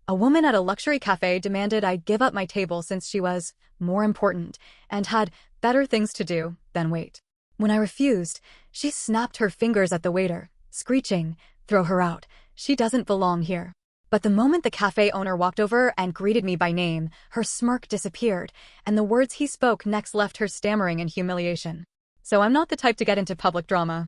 A woman at a luxury cafe demanded I give up my table since she was more important and had better things to do than wait. When I refused, she snapped her fingers at the waiter, screeching, "Throw her out. She doesn't belong here." But the moment the cafe owner walked over and greeted me by name, her smirk disappeared, and the words he spoke next left her stammering in humiliation. So I'm not the type to get into public drama.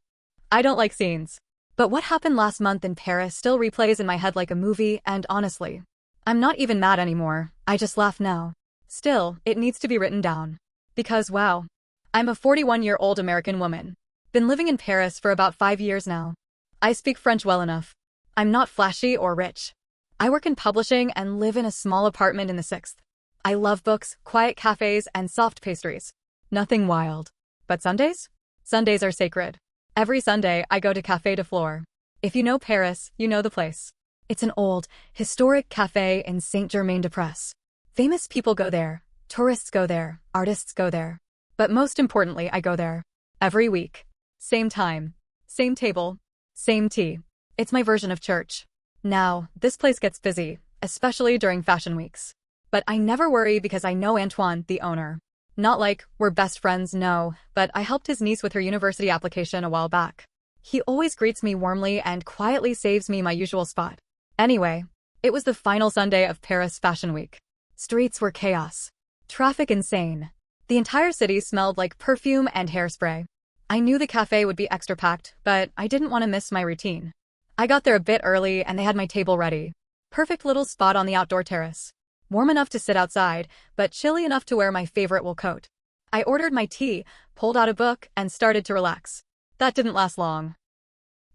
I don't like scenes. But what happened last month in Paris still replays in my head like a movie, and honestly, I'm not even mad anymore. I just laugh now. Still, it needs to be written down. Because wow, I'm a 41-year-old American woman. Been living in Paris for about 5 years now. I speak French well enough. I'm not flashy or rich. I work in publishing and live in a small apartment in the 6th. I love books, quiet cafes, and soft pastries. Nothing wild. But Sundays? Sundays are sacred. Every Sunday, I go to Café de Flore. If you know Paris, you know the place. It's an old, historic cafe in Saint-Germain-des-Prés. Famous people go there, tourists go there, artists go there. But most importantly, I go there. Every week. Same time. Same table. Same tea. It's my version of church. Now, this place gets busy, especially during fashion weeks. But I never worry because I know Antoine, the owner. Not like we're best friends, no, but I helped his niece with her university application a while back. He always greets me warmly and quietly saves me my usual spot. Anyway, it was the final Sunday of Paris Fashion Week. Streets were chaos. Traffic insane. The entire city smelled like perfume and hairspray. I knew the cafe would be extra packed, but I didn't want to miss my routine. I got there a bit early and they had my table ready. Perfect little spot on the outdoor terrace. Warm enough to sit outside, but chilly enough to wear my favorite wool coat. I ordered my tea, pulled out a book, and started to relax. That didn't last long.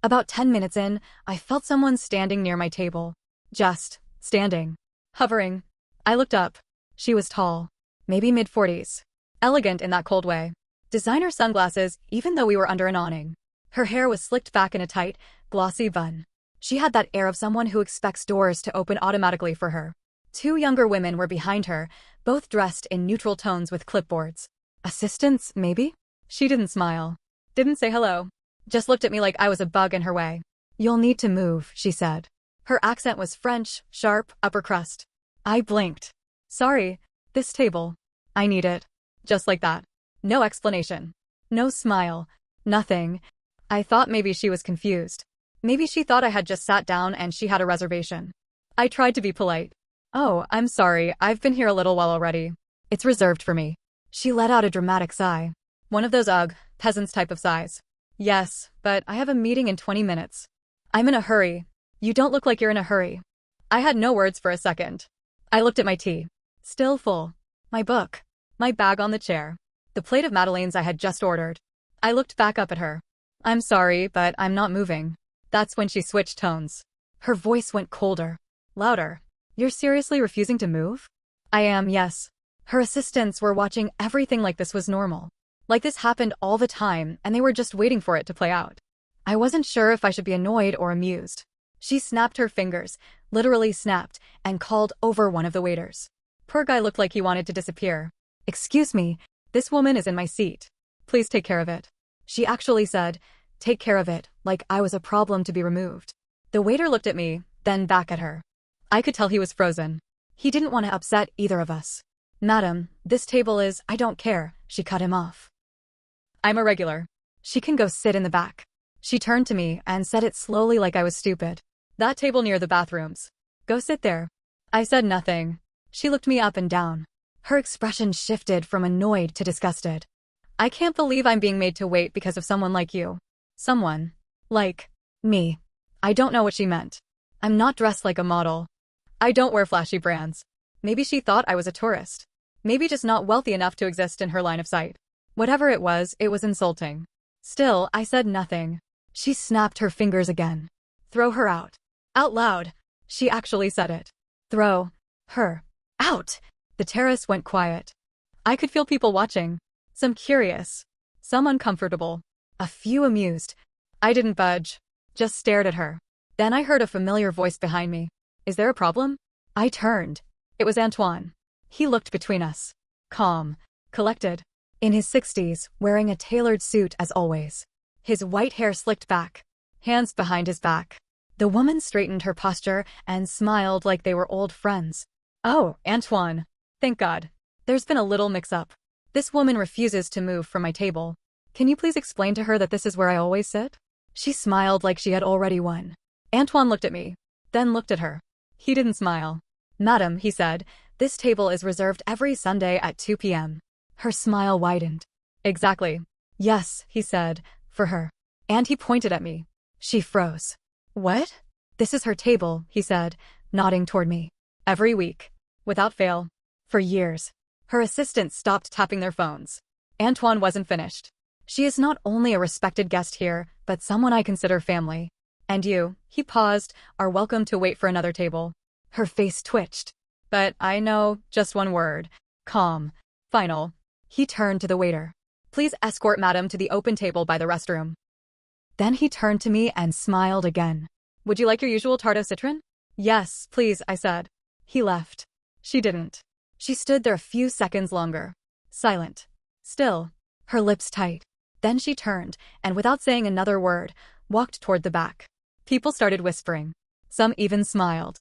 About 10 minutes in, I felt someone standing near my table. Just standing. Hovering. I looked up. She was tall. Maybe mid-40s. Elegant in that cold way. Designer sunglasses, even though we were under an awning. Her hair was slicked back in a tight, glossy bun. She had that air of someone who expects doors to open automatically for her. 2 younger women were behind her, both dressed in neutral tones with clipboards. Assistants, maybe? She didn't smile. Didn't say hello. Just looked at me like I was a bug in her way. "You'll need to move," she said. Her accent was French, sharp, upper crust. I blinked. "Sorry, this table. I need it." Just like that. No explanation. No smile. Nothing. I thought maybe she was confused. Maybe she thought I had just sat down and she had a reservation. I tried to be polite. "Oh, I'm sorry, I've been here a little while already. It's reserved for me." She let out a dramatic sigh. One of those peasants type of sighs. "Yes, but I have a meeting in 20 minutes. I'm in a hurry." "You don't look like you're in a hurry." I had no words for a second. I looked at my tea. Still full. My book. My bag on the chair. The plate of madeleines I had just ordered. I looked back up at her. "I'm sorry, but I'm not moving." That's when she switched tones. Her voice went colder. Louder. "You're seriously refusing to move?" "I am, yes." Her assistants were watching everything like this was normal. Like this happened all the time and they were just waiting for it to play out. I wasn't sure if I should be annoyed or amused. She snapped her fingers, literally snapped, and called over one of the waiters. Poor guy looked like he wanted to disappear. "Excuse me, this woman is in my seat. Please take care of it." She actually said, "Take care of it," like I was a problem to be removed. The waiter looked at me, then back at her. I could tell he was frozen. He didn't want to upset either of us. "Madam, this table is, I don't care," she cut him off. "I'm a regular. She can go sit in the back." She turned to me and said it slowly like I was stupid. "That table near the bathrooms. Go sit there." I said nothing. She looked me up and down. Her expression shifted from annoyed to disgusted. "I can't believe I'm being made to wait because of someone like you." Someone. Like me. I don't know what she meant. I'm not dressed like a model. I don't wear flashy brands. Maybe she thought I was a tourist. Maybe just not wealthy enough to exist in her line of sight. Whatever it was insulting. Still, I said nothing. She snapped her fingers again. "Throw her out." Out loud. She actually said it. "Throw her out." The terrace went quiet. I could feel people watching. Some curious. Some uncomfortable. A few amused. I didn't budge. Just stared at her. Then I heard a familiar voice behind me. "Is there a problem?" I turned. It was Antoine. He looked between us. Calm. Collected. In his 60s, wearing a tailored suit as always. His white hair slicked back. Hands behind his back. The woman straightened her posture and smiled like they were old friends. Oh, Antoine. Thank God. There's been a little mix-up. This woman refuses to move from my table. Can you please explain to her that this is where I always sit? She smiled like she had already won. Antoine looked at me, then looked at her. He didn't smile. Madam, he said, this table is reserved every Sunday at 2 p.m. Her smile widened. Exactly. Yes, he said, for her. And he pointed at me. She froze. What? This is her table, he said, nodding toward me. Every week. Without fail. For years. Her assistants stopped tapping their phones. Antoine wasn't finished. She is not only a respected guest here, but someone I consider family. And you, he paused, are welcome to wait for another table. Her face twitched. But I know just one word. Calm. Final. He turned to the waiter. Please escort madam to the open table by the restroom. Then he turned to me and smiled again. Would you like your usual tarte au citron? Yes, please, I said. He left. She didn't. She stood there a few seconds longer. Silent. Still. Her lips tight. Then she turned, and without saying another word, walked toward the back. People started whispering. Some even smiled.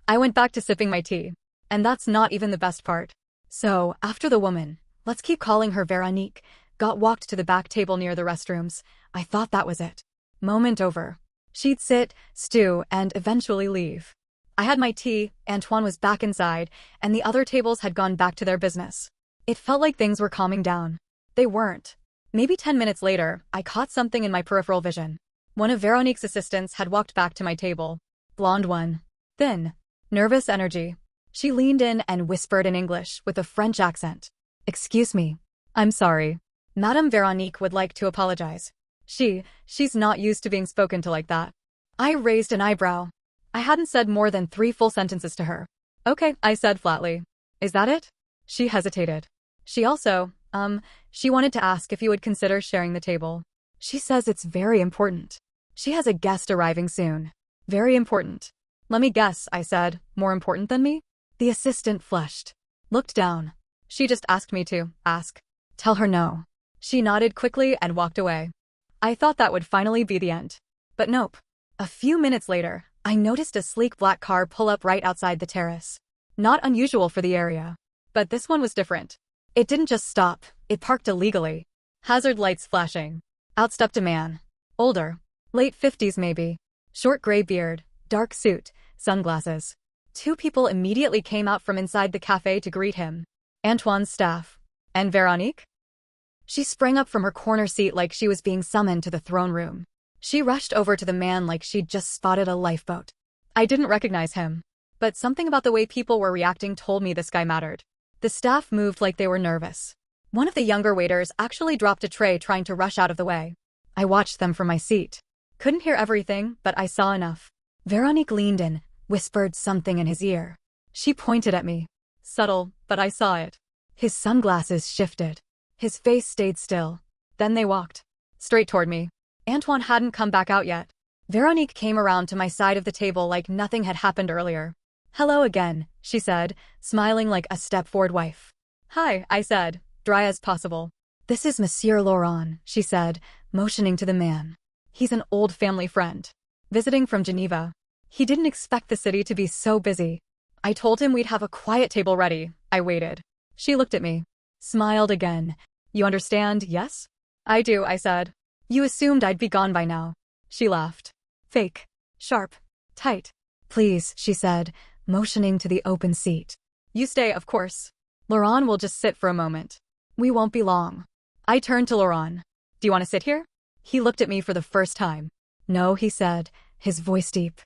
I went back to sipping my tea. And that's not even the best part. So, after the woman, let's keep calling her Veronique, got walked to the back table near the restrooms, I thought that was it. Moment over. She'd sit, stew, and eventually leave. I had my tea, Antoine was back inside, and the other tables had gone back to their business. It felt like things were calming down. They weren't. Maybe 10 minutes later, I caught something in my peripheral vision. One of Veronique's assistants had walked back to my table. Blonde one. Thin. Nervous energy. She leaned in and whispered in English with a French accent. Excuse me. I'm sorry. Madame Veronique would like to apologize. She's not used to being spoken to like that. I raised an eyebrow. I hadn't said more than 3 full sentences to her. Okay, I said flatly. Is that it? She hesitated. She also, she wanted to ask if you would consider sharing the table. She says it's very important. She has a guest arriving soon. Very important. Let me guess, I said. More important than me? The assistant flushed. Looked down. She just asked me to ask. Tell her no. She nodded quickly and walked away. I thought that would finally be the end. But nope. A few minutes later, I noticed a sleek black car pull up right outside the terrace. Not unusual for the area. But this one was different. It didn't just stop, it parked illegally. Hazard lights flashing. Out stepped a man. Older. Late 50s maybe. Short gray beard, dark suit, sunglasses. 2 people immediately came out from inside the cafe to greet him. Antoine's staff. And Veronique? She sprang up from her corner seat like she was being summoned to the throne room. She rushed over to the man like she'd just spotted a lifeboat. I didn't recognize him. But something about the way people were reacting told me this guy mattered. The staff moved like they were nervous. One of the younger waiters actually dropped a tray trying to rush out of the way. I watched them from my seat. Couldn't hear everything, but I saw enough. Veronique leaned in, whispered something in his ear. She pointed at me. Subtle, but I saw it. His sunglasses shifted. His face stayed still. Then they walked. Straight toward me. Antoine hadn't come back out yet. Veronique came around to my side of the table like nothing had happened earlier. Hello again, she said, smiling like a Stepford wife. Hi, I said, dry as possible. This is Monsieur Laurent, she said, motioning to the man. He's an old family friend. Visiting from Geneva. He didn't expect the city to be so busy. I told him we'd have a quiet table ready. I waited. She looked at me. Smiled again. You understand, yes? I do, I said. You assumed I'd be gone by now. She laughed. Fake. Sharp. Tight. Please, she said, motioning to the open seat. You stay, of course. Laurent will just sit for a moment. We won't be long. I turned to Laurent. Do you want to sit here? He looked at me for the first time. No, he said, his voice deep.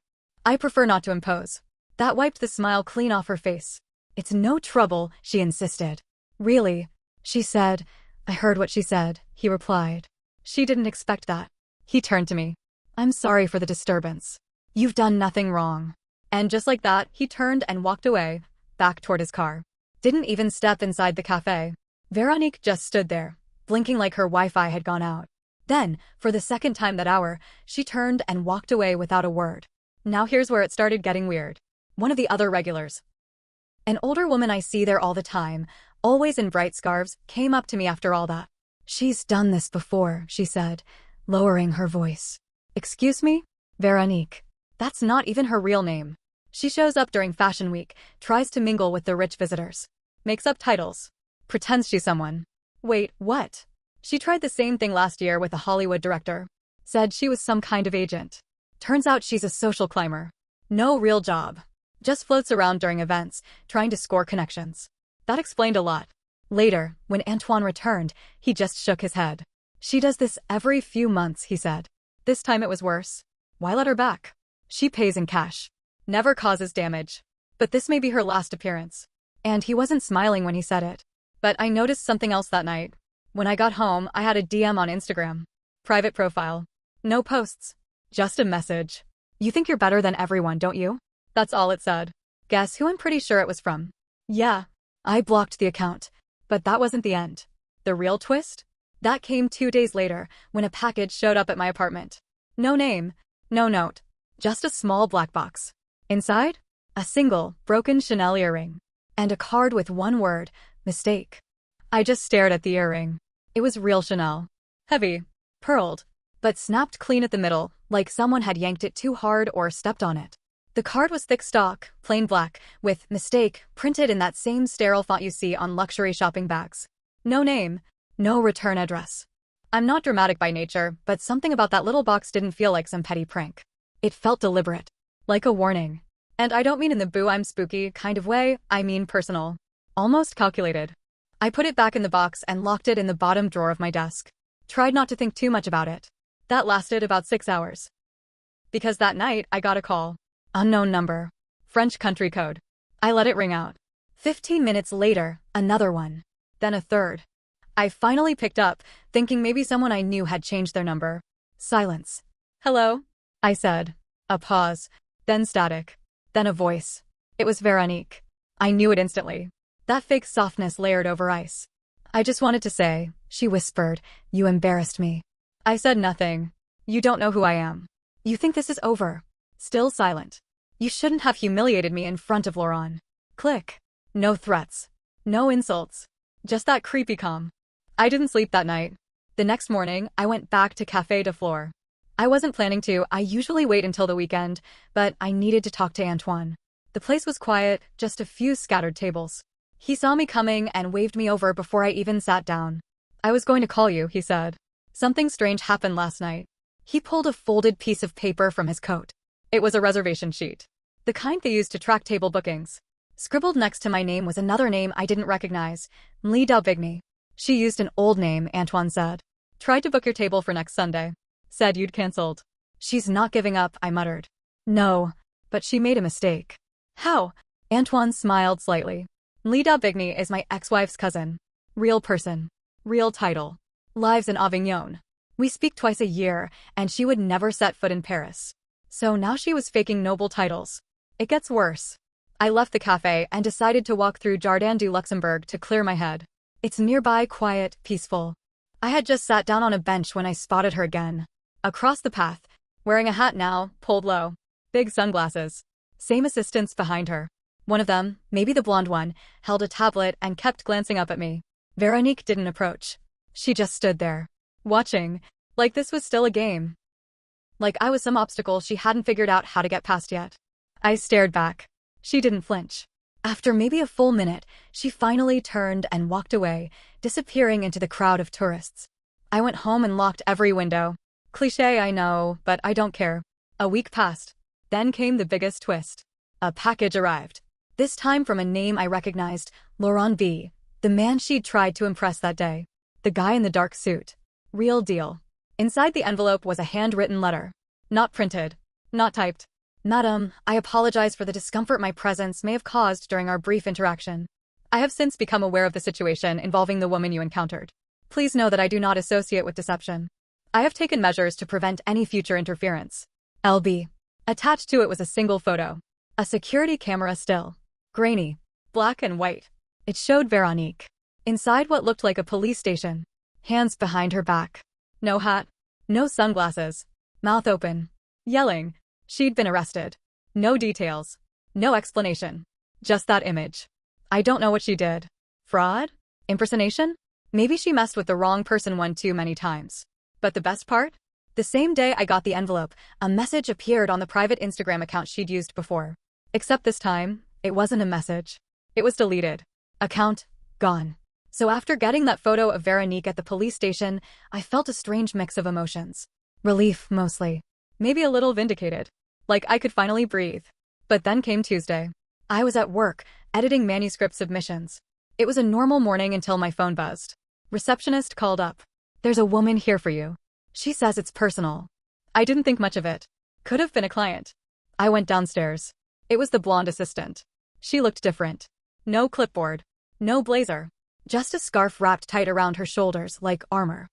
I prefer not to impose. That wiped the smile clean off her face. It's no trouble, she insisted. Really? She said. I heard what she said, he replied. She didn't expect that. He turned to me. I'm sorry for the disturbance. You've done nothing wrong. And just like that, he turned and walked away, back toward his car. Didn't even step inside the cafe. Veronique just stood there, blinking like her Wi-Fi had gone out. Then, for the second time that hour, she turned and walked away without a word. Now here's where it started getting weird. One of the other regulars, an older woman I see there all the time, always in bright scarves, came up to me after all that. She's done this before, she said, lowering her voice. Excuse me? Veronique. That's not even her real name. She shows up during Fashion Week, tries to mingle with the rich visitors, makes up titles, pretends she's someone. Wait, what? She tried the same thing last year with a Hollywood director. Said she was some kind of agent. Turns out she's a social climber. No real job. Just floats around during events, trying to score connections. That explained a lot. Later, when Antoine returned, he just shook his head. She does this every few months, he said. This time it was worse. Why let her back? She pays in cash. Never causes damage. But this may be her last appearance. And he wasn't smiling when he said it. But I noticed something else that night. When I got home, I had a DM on Instagram. Private profile. No posts. Just a message. You think you're better than everyone, don't you? That's all it said. Guess who I'm pretty sure it was from? Yeah. I blocked the account. But that wasn't the end. The real twist? That came 2 days later, when a package showed up at my apartment. No name. No note. Just a small black box. Inside? A single, broken Chanel earring. And a card with one word, mistake. I just stared at the earring. It was real Chanel. Heavy. Pearled. But snapped clean at the middle, like someone had yanked it too hard or stepped on it. The card was thick stock, plain black, with mistake printed in that same sterile font you see on luxury shopping bags. No name. No return address. I'm not dramatic by nature, but something about that little box didn't feel like some petty prank. It felt deliberate. Like a warning. And I don't mean in the boo I'm spooky kind of way, I mean personal. Almost calculated. I put it back in the box and locked it in the bottom drawer of my desk. Tried not to think too much about it. That lasted about 6 hours. Because that night, I got a call. Unknown number. French country code. I let it ring out. 15 minutes later, another one. Then a third. I finally picked up, thinking maybe someone I knew had changed their number. Silence. Hello? I said. A pause. Then static. Then a voice. It was Veronique. I knew it instantly. That fake softness layered over ice. I just wanted to say, she whispered, you embarrassed me. I said nothing. You don't know who I am. You think this is over. Still silent. You shouldn't have humiliated me in front of Laurent. Click. No threats. No insults. Just that creepy calm. I didn't sleep that night. The next morning, I went back to Café de Flore. I wasn't planning to, I usually wait until the weekend, but I needed to talk to Antoine. The place was quiet, just a few scattered tables. He saw me coming and waved me over before I even sat down. I was going to call you, he said. Something strange happened last night. He pulled a folded piece of paper from his coat. It was a reservation sheet. The kind they use to track table bookings. Scribbled next to my name was another name I didn't recognize. Lee Dalbigny. She used an old name, Antoine said. Tried to book your table for next Sunday. Said you'd cancelled. She's not giving up, I muttered. No, but she made a mistake. How? Antoine smiled slightly. Lee Dalbigny is my ex-wife's cousin. Real person. Real title. Lives in Avignon. We speak twice a year, and she would never set foot in Paris. So now she was faking noble titles. It gets worse. I left the cafe and decided to walk through Jardin du Luxembourg to clear my head. It's nearby, quiet, peaceful. I had just sat down on a bench when I spotted her again. Across the path, wearing a hat now, pulled low. Big sunglasses. Same assistants behind her. One of them, maybe the blonde one, held a tablet and kept glancing up at me. Veronique didn't approach. She just stood there, watching, like this was still a game. Like I was some obstacle she hadn't figured out how to get past yet. I stared back. She didn't flinch. After maybe a full minute, she finally turned and walked away, disappearing into the crowd of tourists. I went home and locked every window. Cliché, I know, but I don't care. A week passed. Then came the biggest twist. A package arrived. This time from a name I recognized, Laurent V., the man she'd tried to impress that day. The guy in the dark suit. Real deal. Inside the envelope was a handwritten letter. Not printed. Not typed. Madam, I apologize for the discomfort my presence may have caused during our brief interaction. I have since become aware of the situation involving the woman you encountered. Please know that I do not associate with deception. I have taken measures to prevent any future interference. LB. Attached to it was a single photo. A security camera still. Grainy. Black and white. It showed Veronique. Inside what looked like a police station. Hands behind her back. No hat. No sunglasses. Mouth open. Yelling. She'd been arrested. No details. No explanation. Just that image. I don't know what she did. Fraud? Impersonation? Maybe she messed with the wrong person one too many times. But the best part? The same day I got the envelope, a message appeared on the private Instagram account she'd used before. Except this time, it wasn't a message. It was deleted. Account gone. So after getting that photo of Veronique at the police station, I felt a strange mix of emotions. Relief, mostly. Maybe a little vindicated. Like I could finally breathe. But then came Tuesday. I was at work, editing manuscript submissions. It was a normal morning until my phone buzzed. Receptionist called up. "There's a woman here for you. She says it's personal." I didn't think much of it. Could have been a client. I went downstairs. It was the blonde assistant. She looked different. No clipboard. No blazer. Just a scarf wrapped tight around her shoulders like armor.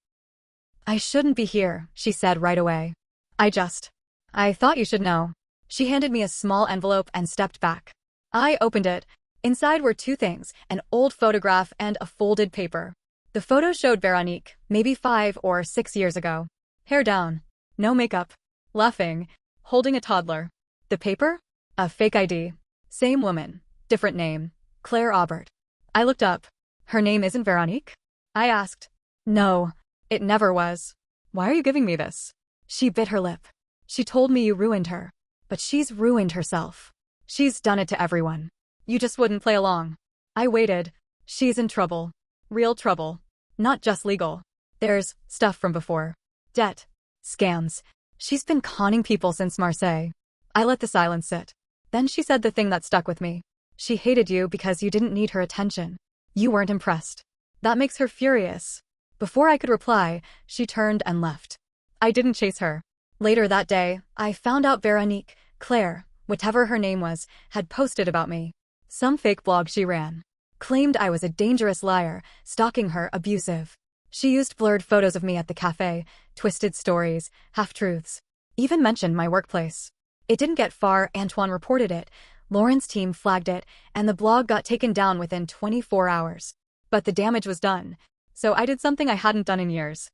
"I shouldn't be here," she said right away. I thought you should know." She handed me a small envelope and stepped back. I opened it. Inside were two things, an old photograph and a folded paper. The photo showed Veronique, maybe 5 or 6 years ago. Hair down. No makeup. Laughing. Holding a toddler. The paper? A fake ID. Same woman. Different name. Claire Aubert. I looked up. "Her name isn't Veronique?" I asked. "No. It never was." "Why are you giving me this?" She bit her lip. "She told me you ruined her. But she's ruined herself. She's done it to everyone. You just wouldn't play along." I waited. "She's in trouble. Real trouble. Not just legal. There's stuff from before. Debt. Scams. She's been conning people since Marseille." I let the silence sit. Then she said the thing that stuck with me. "She hated you because you didn't need her attention. You weren't impressed. That makes her furious." Before I could reply, she turned and left. I didn't chase her. Later that day, I found out Veronique, Claire, whatever her name was, had posted about me. Some fake blog she ran. Claimed I was a dangerous liar, stalking her, abusive. She used blurred photos of me at the cafe, twisted stories, half-truths. Even mentioned my workplace. It didn't get far. Antoine reported it, Lauren's team flagged it, and the blog got taken down within 24 hours. But the damage was done, so I did something I hadn't done in years.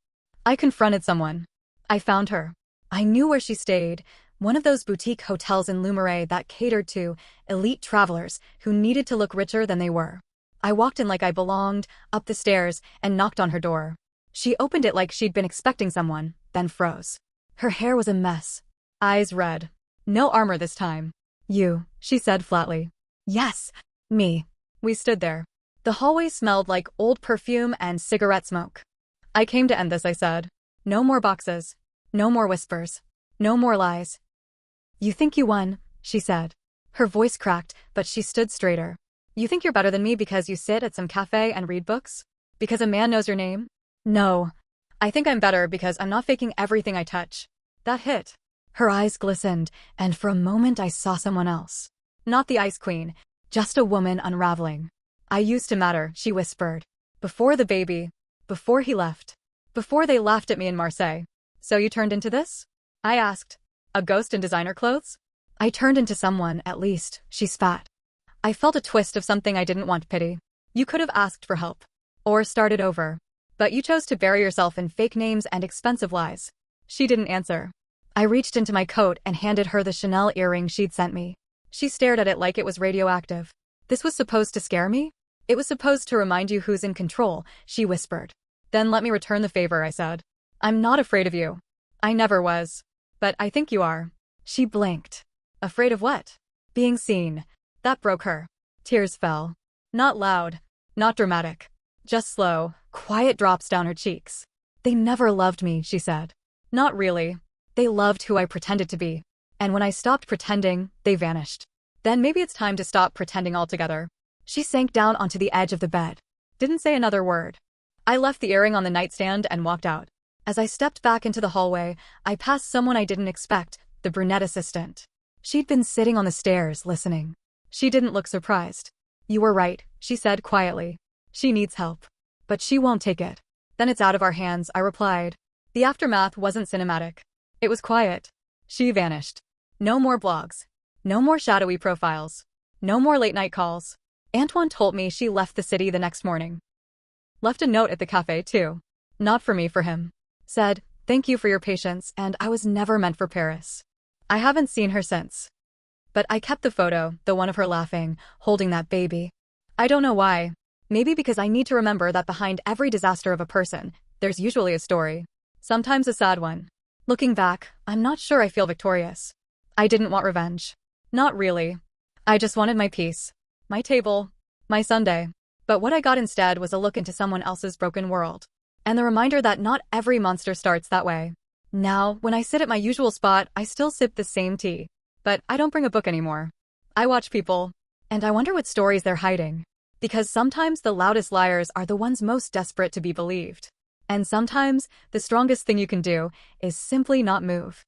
I confronted someone. I found her. I knew where she stayed, one of those boutique hotels in Lumeray that catered to elite travelers who needed to look richer than they were. I walked in like I belonged, up the stairs, and knocked on her door. She opened it like she'd been expecting someone, then froze. Her hair was a mess. Eyes red. No armor this time. "You," she said flatly. "Yes, me." We stood there. The hallway smelled like old perfume and cigarette smoke. "I came to end this," I said. "No more boxes. No more whispers. No more lies." "You think you won," she said. Her voice cracked, but she stood straighter. "You think you're better than me because you sit at some cafe and read books? Because a man knows your name?" "No. I think I'm better because I'm not faking everything I touch." That hit. Her eyes glistened, and for a moment I saw someone else. Not the Ice Queen, just a woman unraveling. "I used to matter," she whispered. "Before the baby. Before he left. Before they laughed at me in Marseille." "So you turned into this?" I asked. "A ghost in designer clothes?" "I turned into someone, at least," she spat. I felt a twist of something I didn't want. Pity. You could have asked for help. Or started over. But you chose to bury yourself in fake names and expensive lies. She didn't answer. I reached into my coat and handed her the Chanel earring she'd sent me. She stared at it like it was radioactive. "This was supposed to scare me? It was supposed to remind you who's in control," she whispered. "Then let me return the favor," I said. "I'm not afraid of you. I never was. But I think you are." She blinked. Afraid of what? Being seen. That broke her. Tears fell. Not loud. Not dramatic. Just slow, quiet drops down her cheeks. "They never loved me," she said. "Not really. They loved who I pretended to be. And when I stopped pretending, they vanished. Then maybe it's time to stop pretending altogether." She sank down onto the edge of the bed. Didn't say another word. I left the earring on the nightstand and walked out. As I stepped back into the hallway, I passed someone I didn't expect, the brunette assistant. She'd been sitting on the stairs, listening. She didn't look surprised. "You were right," she said quietly. "She needs help. But she won't take it." "Then it's out of our hands," I replied. The aftermath wasn't cinematic. It was quiet. She vanished. No more blogs. No more shadowy profiles. No more late-night calls. Antoine told me she left the city the next morning. Left a note at the cafe, too. Not for me, for him. Said, "Thank you for your patience, and I was never meant for Paris." I haven't seen her since. But I kept the photo, the one of her laughing, holding that baby. I don't know why. Maybe because I need to remember that behind every disaster of a person, there's usually a story. Sometimes a sad one. Looking back, I'm not sure I feel victorious. I didn't want revenge. Not really. I just wanted my peace. My table. My Sunday. But what I got instead was a look into someone else's broken world. And the reminder that not every monster starts that way. Now, when I sit at my usual spot, I still sip the same tea. But I don't bring a book anymore. I watch people. And I wonder what stories they're hiding. Because sometimes the loudest liars are the ones most desperate to be believed. And sometimes, the strongest thing you can do is simply not move.